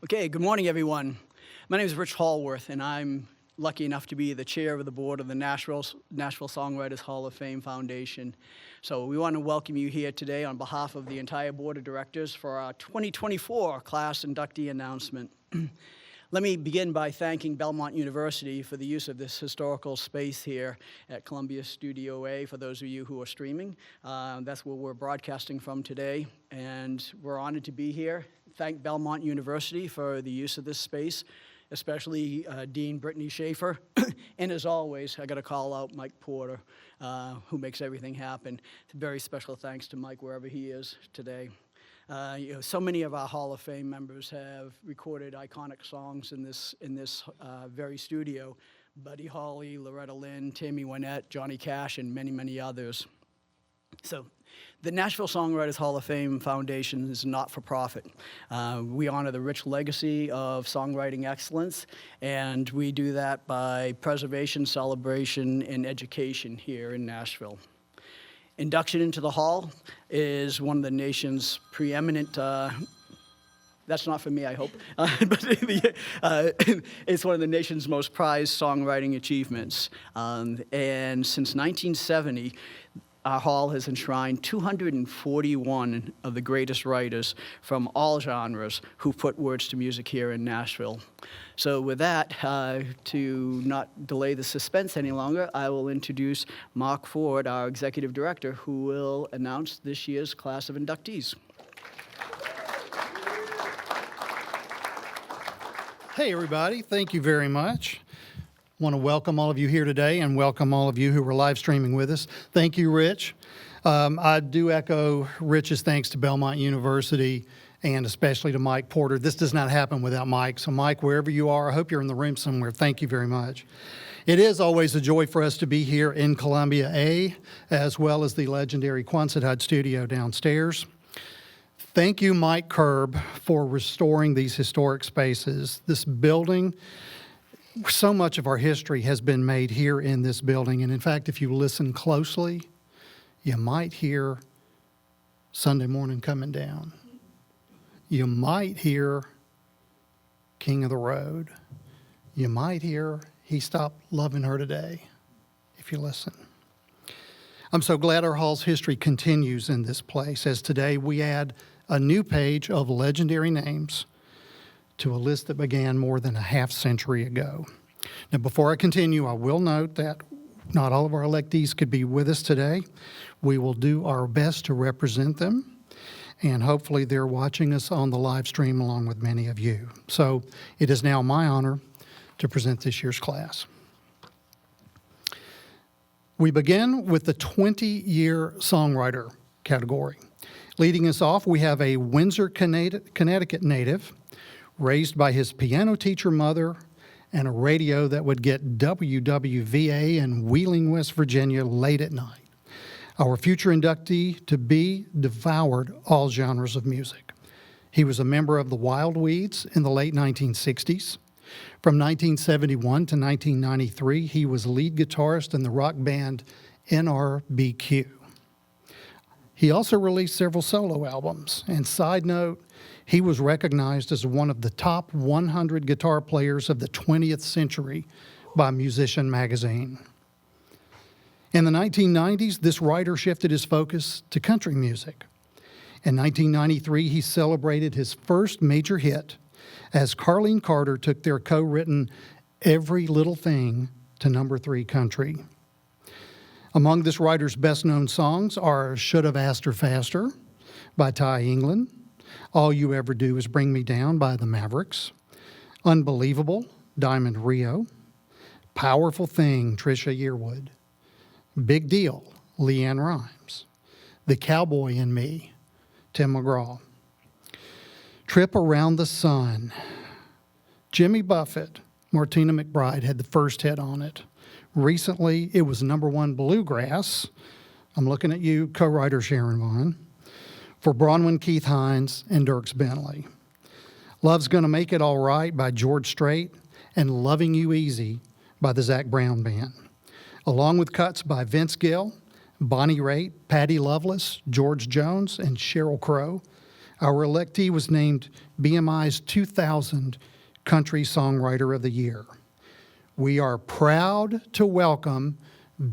Okay, good morning, everyone. My name is Rich Hallworth, and I'm lucky enough to be the chair of the board of the Nashville Songwriters Hall of Fame Foundation. So we want to welcome you here today on behalf of the entire board of directors for our 2024 class inductee announcement. Let me begin by thanking Belmont University for the use of this historical space here at Columbia Studio A for those of you who are streaming. That's where we're broadcasting from today, and we're honored to be here. Thank Belmont University for the use of this space, especially Dean Brittany Schaefer. And as always, I got to call out Mike Porter, who makes everything happen. Very special thanks to Mike wherever he is today. So many of our Hall of Fame members have recorded iconic songs in this very studio. Buddy Holly, Loretta Lynn, Tammy Wynette, Johnny Cash, and many, many others. So the Nashville Songwriters Hall of Fame Foundation is not-for-profit. We honor the rich legacy of songwriting excellence, and we do that by preservation, celebration, and education here in Nashville. Induction into the Hall is one of the nation's preeminent, that's not for me, I hope, but it's one of the nation's most prized songwriting achievements. And since 1970, our hall has enshrined 241 of the greatest writers from all genres who put words to music here in Nashville. So with that, to not delay the suspense any longer, I will introduce Mark Ford, our executive director, who will announce this year's class of inductees. Hey, everybody. Thank you very much. I want to welcome all of you here today and welcome all of you who were live streaming with us. Thank you, Rich. I do echo Rich's thanks to Belmont University and especially to Mike Porter. This does not happen without Mike. So Mike, wherever you are, I hope you're in the room somewhere. Thank you very much. It is always a joy for us to be here in Columbia A, as well as the legendary Quonset studio downstairs. Thank you, Mike Kerb, for restoring these historic spaces. This building, so much of our history has been made here in this building. And in fact, if you listen closely, you might hear Sunday Morning Coming Down. You might hear King of the Road. You might hear He Stopped Loving Her Today, if you listen. I'm so glad our hall's history continues in this place, as today we add a new page of legendary names to a list that began more than a half century ago. Now, before I continue, I will note that not all of our electees could be with us today. We will do our best to represent them, and hopefully they're watching us on the live stream along with many of you. So it is now my honor to present this year's class. We begin with the 20-year songwriter category. Leading us off, we have a Windsor, Connecticut native, raised by his piano teacher mother and a radio that would get WWVA in Wheeling, West Virginia late at night. Our future inductee to be devoured all genres of music. He was a member of the Wild Weeds in the late 1960s. From 1971 to 1993, he was lead guitarist in the rock band NRBQ. He also released several solo albums, and side note, he was recognized as one of the top 100 guitar players of the 20th century by Musician magazine. In the 1990s, this writer shifted his focus to country music. In 1993, he celebrated his first major hit as Carlene Carter took their co-written Every Little Thing to #3 country. Among this writer's best-known songs are Should Have Asked Her Faster by Ty England, All You Ever Do Is Bring Me Down by the Mavericks, Unbelievable, Diamond Rio, Powerful Thing, Trisha Yearwood, Big Deal, Leanne Rimes, The Cowboy in Me, Tim McGraw, Trip Around the Sun, Jimmy Buffett, Martina McBride had the first hit on it. Recently, it was #1 bluegrass. I'm looking at you, co-writer Sharon Vaughn, for Bronwyn Keith Hines and Dierks Bentley. Love's Gonna Make It All Right by George Strait and Loving You Easy by the Zac Brown Band, along with cuts by Vince Gill, Bonnie Raitt, Patty Loveless, George Jones, and Sheryl Crow. Our electee was named BMI's 2000 Country Songwriter of the Year. We are proud to welcome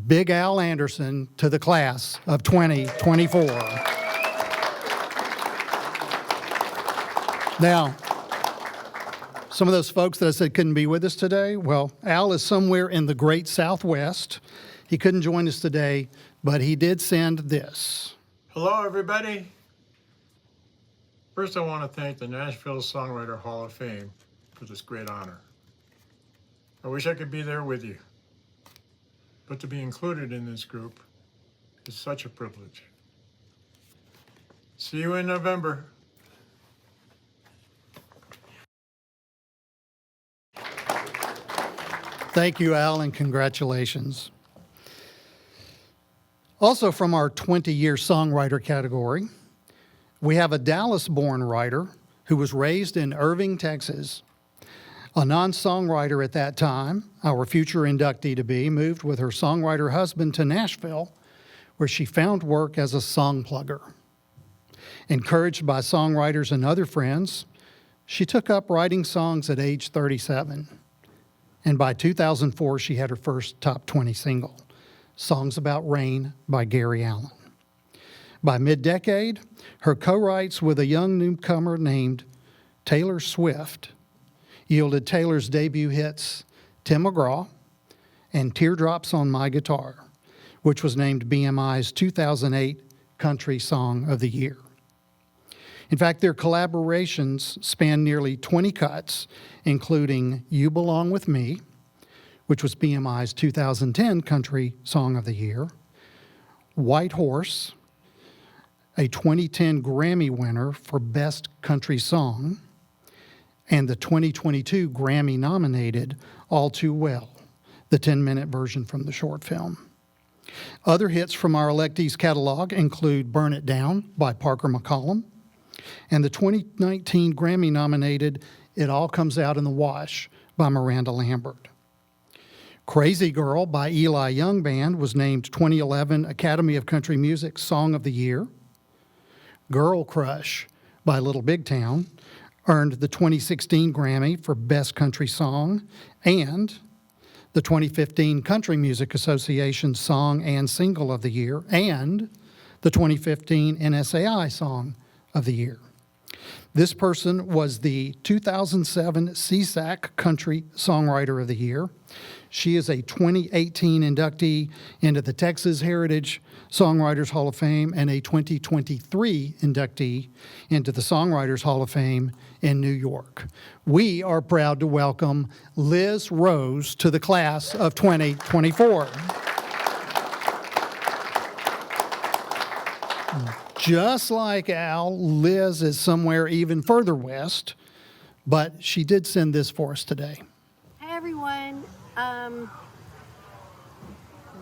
Big Al Anderson to the class of 2024. Now, some of those folks that I said couldn't be with us today, well, Al is somewhere in the great Southwest. He couldn't join us today, but he did send this. Hello, everybody. First, I want to thank the Nashville Songwriter Hall of Fame for this great honor. I wish I could be there with you, but to be included in this group is such a privilege. See you in November. Thank you, Al, and congratulations. Also from our 20-year songwriter category, we have a Dallas-born writer who was raised in Irving, Texas. A non-songwriter at that time, our future inductee-to-be moved with her songwriter husband to Nashville, where she found work as a song plugger. Encouraged by songwriters and other friends, she took up writing songs at age 37. And by 2004, she had her first top 20 single, Songs About Rain by Gary Allan. By mid-decade, her co-writes with a young newcomer named Taylor Swift yielded Taylor's debut hits Tim McGraw and Teardrops on My Guitar, which was named BMI's 2008 Country Song of the Year. In fact, their collaborations span nearly 20 cuts, including You Belong With Me, which was BMI's 2010 Country Song of the Year, White Horse, a 2010 Grammy winner for Best Country Song, and the 2022 Grammy-nominated All Too Well, the 10-minute version from the short film. Other hits from our electees catalog include Burn It Down by Parker McCollum, and the 2019 Grammy-nominated It All Comes Out in the Wash by Miranda Lambert. Crazy Girl by Eli Young Band was named 2011 Academy of Country Music Song of the Year. Girl Crush by Little Big Town earned the 2016 Grammy for Best Country Song and the 2015 Country Music Association Song and Single of the Year and the 2015 NSAI Song of the Year. This person was the 2007 CSAC Country Songwriter of the Year. She is a 2018 inductee into the Texas Heritage Songwriters Hall of Fame and a 2023 inductee into the Songwriters Hall of Fame in New York. We are proud to welcome Liz Rose to the class of 2024. Just like Al, Liz is somewhere even further west, but she did send this for us today. Hey everyone.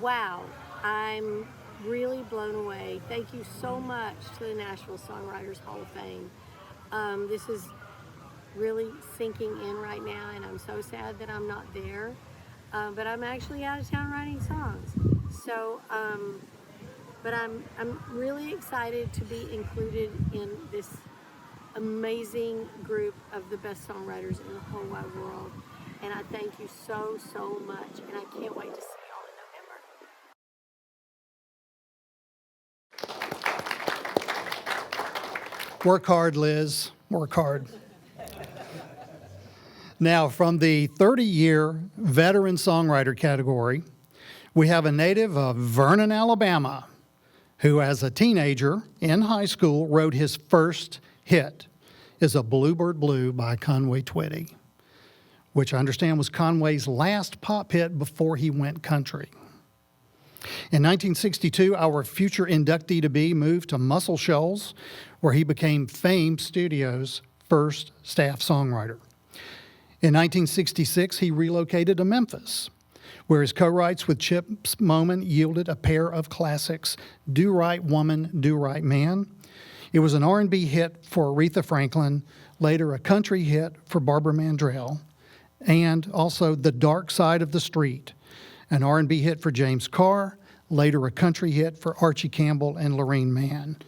Wow, I'm really blown away. Thank you so much to the Nashville Songwriters Hall of Fame. This is really sinking in right now, and I'm so sad that I'm not there. But I'm actually out of town writing songs. So, but I'm really excited to be included in this amazing group of the best songwriters in the whole wide world. And I thank you so, so much. And I can't wait to see y'all in November. Work hard, Liz. Work hard. Now, from the 30-year veteran songwriter category, we have a native of Vernon, Alabama, who as a teenager in high school wrote his first hit, is a Bluebird Blue by Conway Twitty, which I understand was Conway's last pop hit before he went country. In 1962, our future inductee-to-be moved to Muscle Shoals, where he became Fame Studios' first staff songwriter. In 1966, he relocated to Memphis, where his co-writes with Chip Moman yielded a pair of classics, Do Right Woman, Do Right Man. It was an R&B hit for Aretha Franklin, later a country hit for Barbara Mandrell, and also The Dark Side of the Street, an R&B hit for James Carr, later a country hit for Archie Campbell and Lorene Mann.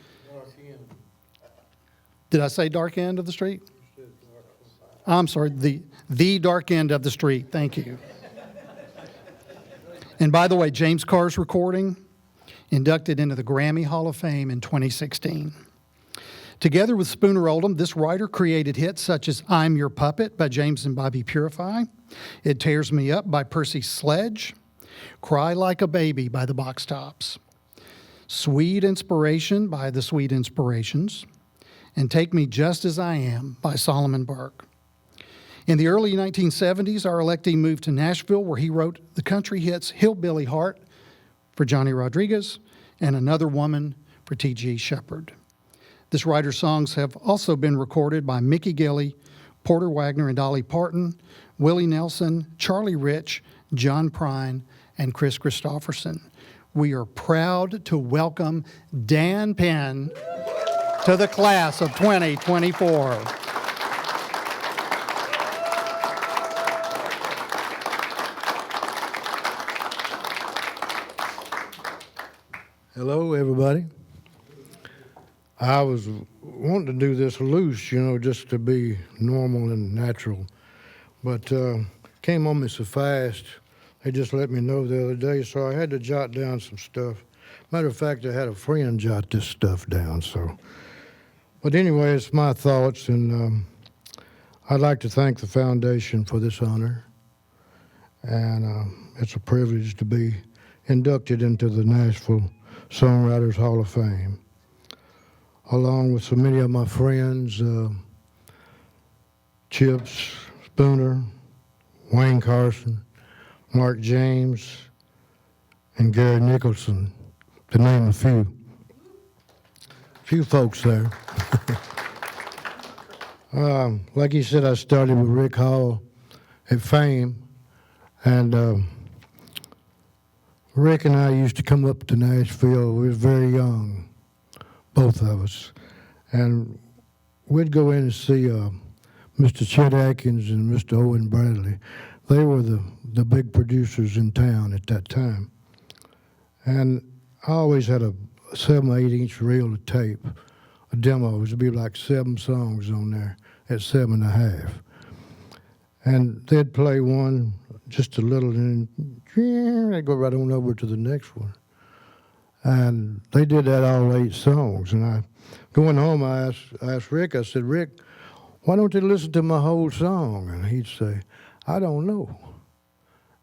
Did I say dark end of the street? I'm sorry, the dark end of the street. Thank you. And by the way, James Carr's recording, inducted into the Grammy Hall of Fame in 2016. Together with Spooner Oldham, this writer created hits such as I'm Your Puppet by James and Bobby Purify, It Tears Me Up by Percy Sledge, Cry Like a Baby by the Box Tops, Sweet Inspiration by the Sweet Inspirations, and Take Me Just As I Am by Solomon Burke. In the early 1970s, our electee moved to Nashville, where he wrote the country hits Hillbilly Heart for Johnny Rodriguez and Another Woman for T.G. Shepherd. This writer's songs have also been recorded by Mickey Gilley, Porter Wagner and Dolly Parton, Willie Nelson, Charlie Rich, John Prine, and Chris Christopherson. We are proud to welcome Dan Penn to the class of 2024. Hello, everybody. I was wanting to do this loose, just to be normal and natural, but came on me so fast. They just let me know the other day, so I had to jot down some stuff. Matter of fact, I had a friend jot this stuff down. But anyway, it's my thoughts, and I'd like to thank the foundation for this honor, and it's a privilege to be inducted into the Nashville Songwriters Hall of Fame, along with so many of my friends, Chips, Spooner, Wayne Carson, Mark James, and Gary Nicholson, to name a few folks there. Like he said, I started with Rick Hall at Fame, and Rick and I used to come up to Nashville. We were very young, both of us, and we'd go in and see Mr. Chet Atkins and Mr. Owen Bradley. They were the big producers in town at that time. And I always had a 7 or 8 inch reel of tape, a demo. It would be like 7 songs on there at 7.5. And they'd play one just a little, and then they'd go right on over to the next one. And they did that all 8 songs. And going home, I asked Rick, I said, Rick, why don't you listen to my whole song? And he'd say, I don't know.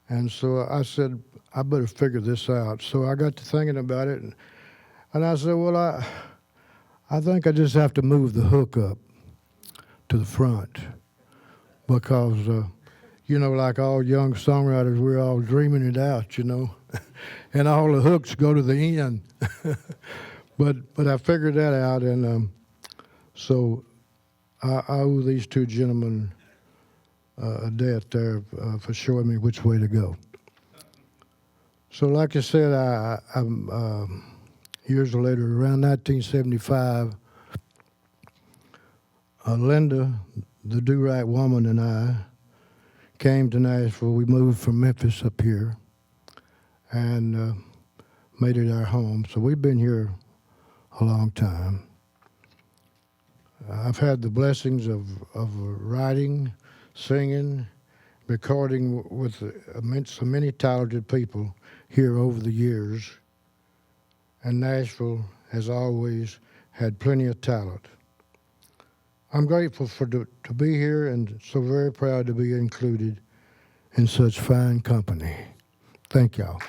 And so I said, I better figure this out. So I got to thinking about it, and I said, well, I think I just have to move the hook up to the front, because, like all young songwriters, we're all dreaming it out, and all the hooks go to the end. But I figured that out, and so I owe these 2 gentlemen a debt there for showing me which way to go. So like I said, I'm years later, around 1975, Linda, the do-right woman, and I came to Nashville. We moved from Memphis up here and made it our home. So we've been here a long time. I've had the blessings of writing, singing, recording with so many talented people here over the years. And Nashville has always had plenty of talent. I'm grateful to be here, and so very proud to be included in such fine company. Thank y'all.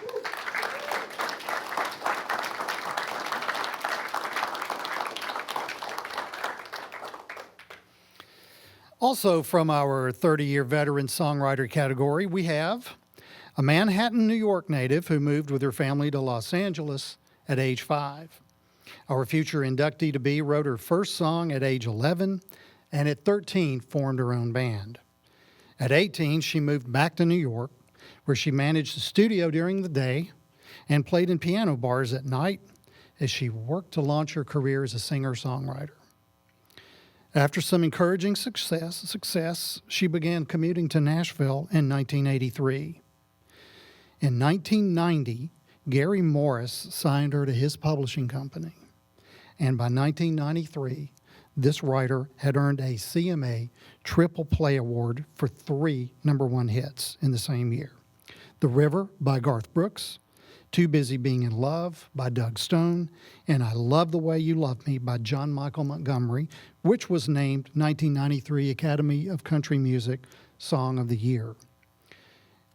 Also from our 30-year veteran songwriter category, we have a Manhattan, New York native who moved with her family to Los Angeles at age 5. Our future inductee-to-be wrote her first song at age 11, and at 13 formed her own band. At 18, she moved back to New York, where she managed a studio during the day and played in piano bars at night as she worked to launch her career as a singer-songwriter. After some encouraging success, she began commuting to Nashville in 1983. In 1990, Gary Morris signed her to his publishing company, and by 1993, this writer had earned a CMA Triple Play Award for 3 #1 hits in the same year. The River by Garth Brooks, Too Busy Being in Love by Doug Stone, and I Love the Way You Love Me by John Michael Montgomery, which was named 1993 Academy of Country Music Song of the Year.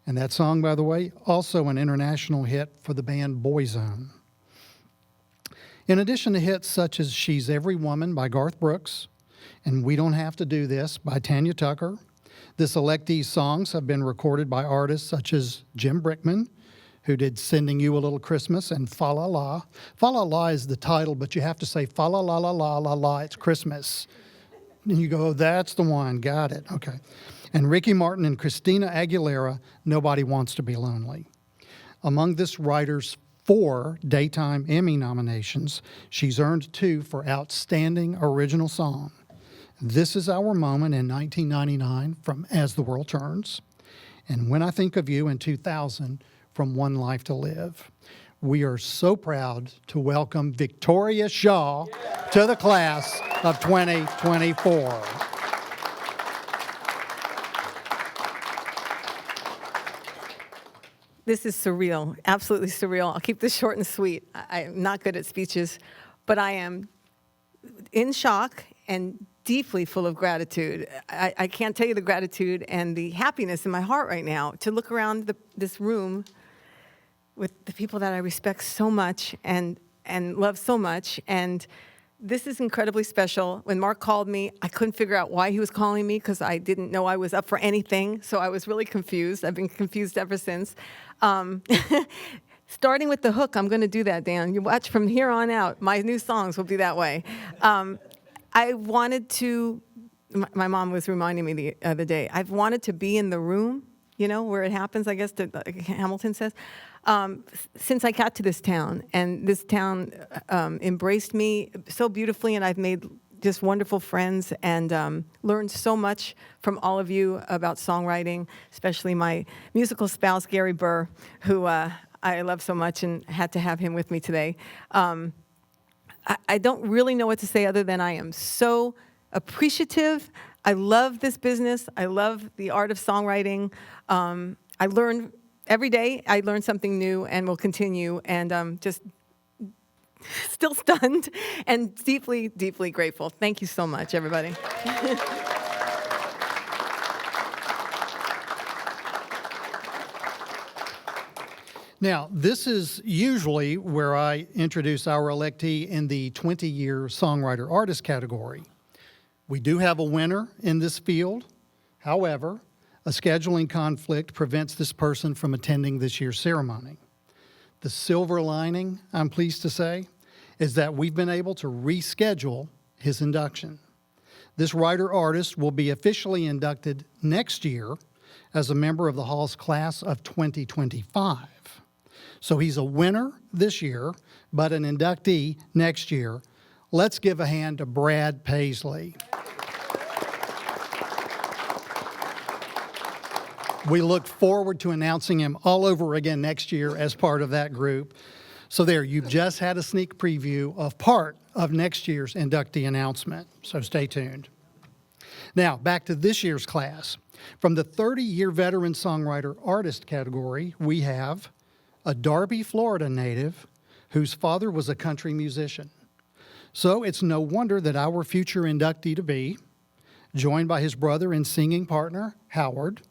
And that song, by the way, also an international hit for the band Boyzone. In addition to hits such as She's Every Woman by Garth Brooks and We Don't Have to Do This by Tanya Tucker, this electee's songs have been recorded by artists such as Jim Brickman, who did Sending You a Little Christmas, and Fa La La. Fa La La is the title, but you have to say Fa La La La La La La, it's Christmas. And you go, that's the one, got it, okay. And Ricky Martin and Christina Aguilera, Nobody Wants to Be Lonely. Among this writer's 4 Daytime Emmy nominations, she's earned 2 for Outstanding Original Song. This Is Our Moment in 1999 from As the World Turns, and When I Think of You in 2000 from One Life to Live. We are so proud to welcome Victoria Shaw to the class of 2024. This is surreal, absolutely surreal. I'll keep this short and sweet. I'm not good at speeches, but I am in shock and deeply full of gratitude. I can't tell you the gratitude and the happiness in my heart right now to look around this room with the people that I respect so much and love so much. And this is incredibly special. When Mark called me, I couldn't figure out why he was calling me because I didn't know I was up for anything. So I was really confused. I've been confused ever since. Starting with the hook, I'm going to do that, Dan. You watch from here on out. My new songs will be that way. I wanted to, my mom was reminding me the other day, I've wanted to be in the room, you know, where it happens, I guess, like Hamilton says, since I got to this town. And this town embraced me so beautifully, and I've made just wonderful friends and learned so much from all of you about songwriting, especially my musical spouse, Gary Burr, who I love so much and had to have him with me today. I don't really know what to say other than I am so appreciative. I love this business. I love the art of songwriting. I learn every day. I learn something new and will continue. And just still stunned and deeply, deeply grateful. Thank you so much, everybody. Now, this is usually where I introduce our electee in the 20-year songwriter artist category. We do have a winner in this field. However, a scheduling conflict prevents this person from attending this year's ceremony. The silver lining, I'm pleased to say, is that we've been able to reschedule his induction. This writer-artist will be officially inducted next year as a member of the Hall's class of 2025. So he's a winner this year, but an inductee next year. Let's give a hand to Brad Paisley. We look forward to announcing him all over again next year as part of that group. So there, you've just had a sneak preview of part of next year's inductee announcement, so stay tuned. Now, back to this year's class. From the 30-year veteran songwriter artist category, we have a Darby, Florida native whose father was a country musician. So it's no wonder that our future inductee-to-be, joined by his brother and singing partner, Howard,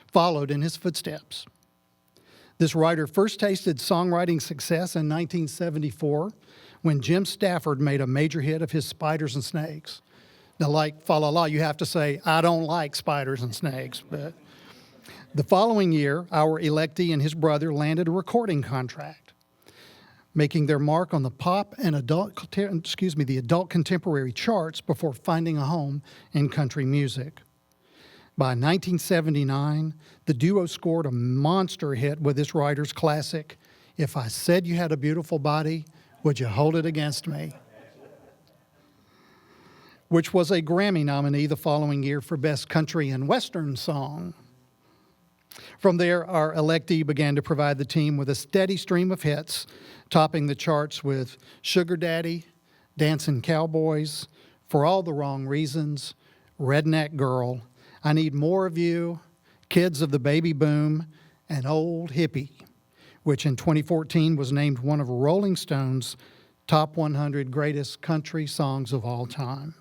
followed in his footsteps. This writer first tasted songwriting success in 1974 when Jim Stafford made a major hit of his Spiders and Snakes. Now, like Fa La La, you have to say, I don't like spiders and snakes, but the following year, our electee and his brother landed a recording contract, making their mark on the pop and adult contemporary charts before finding a home in country music. By 1979, the duo scored a monster hit with this writer's classic, If I Said You Had a Beautiful Body, Would You Hold It Against Me? Which was a Grammy nominee the following year for Best Country and Western Song. From there, our electee began to provide the team with a steady stream of hits, topping the charts with Sugar Daddy, Dancing Cowboys, For All the Wrong Reasons, Redneck Girl, I Need More of You, Kids of the Baby Boom, and Old Hippie, which in 2014 was named one of Rolling Stone's top 100 greatest country songs of all time.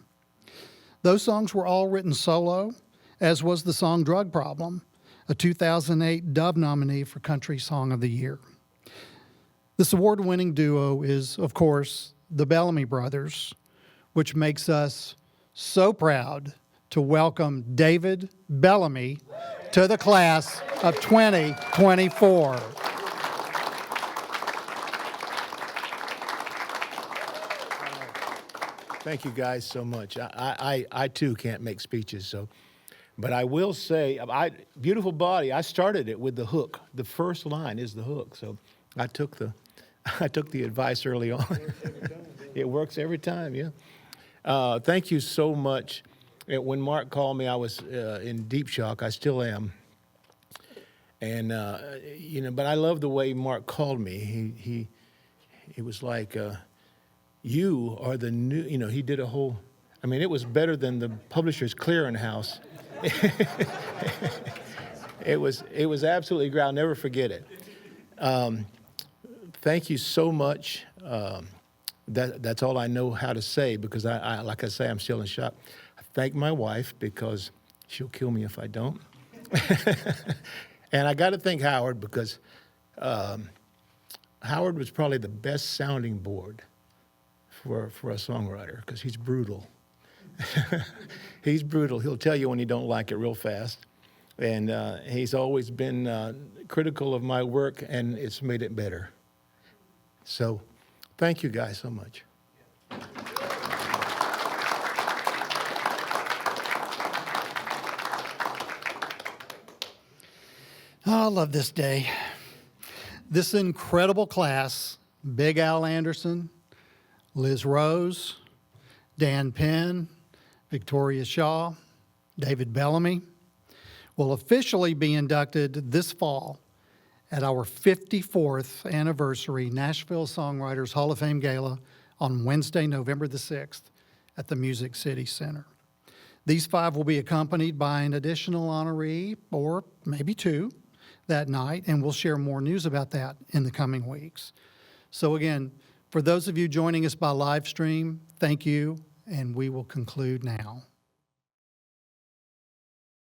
Those songs were all written solo, as was the song Drug Problem, a 2008 Dove nominee for Country Song of the Year. This award-winning duo is, of course, the Bellamy Brothers, which makes us so proud to welcome David Bellamy to the class of 2024. Thank you guys so much. I too can't make speeches, so, but I will say, Beautiful Body, I started it with the hook. The first line is the hook, so I took the advice early on. It works every time, yeah. Thank you so much. When Mark called me, I was in deep shock. I still am. And, but I love the way Mark called me. He was like, you are the new, he did a whole, it was better than the Publishers Clearinghouse. It was absolutely great. I'll never forget it. Thank you so much. That's all I know how to say, because like I say, I'm still in shock. I thank my wife, because she'll kill me if I don't. And I got to thank Howard, because Howard was probably the best sounding board for a songwriter, because he's brutal. He's brutal. He'll tell you when he don't like it real fast. And he's always been critical of my work, and it's made it better. So thank you guys so much. Oh, I love this day. This incredible class, Big Al Anderson, Liz Rose, Dan Penn, Victoria Shaw, David Bellamy, will officially be inducted this fall at our 54th anniversary Nashville Songwriters Hall of Fame Gala on Wednesday, November the 6th at the Music City Center. These 5 will be accompanied by an additional honoree, or maybe 2, that night, and we'll share more news about that in the coming weeks. So again, for those of you joining us by live stream, thank you, and we will conclude now.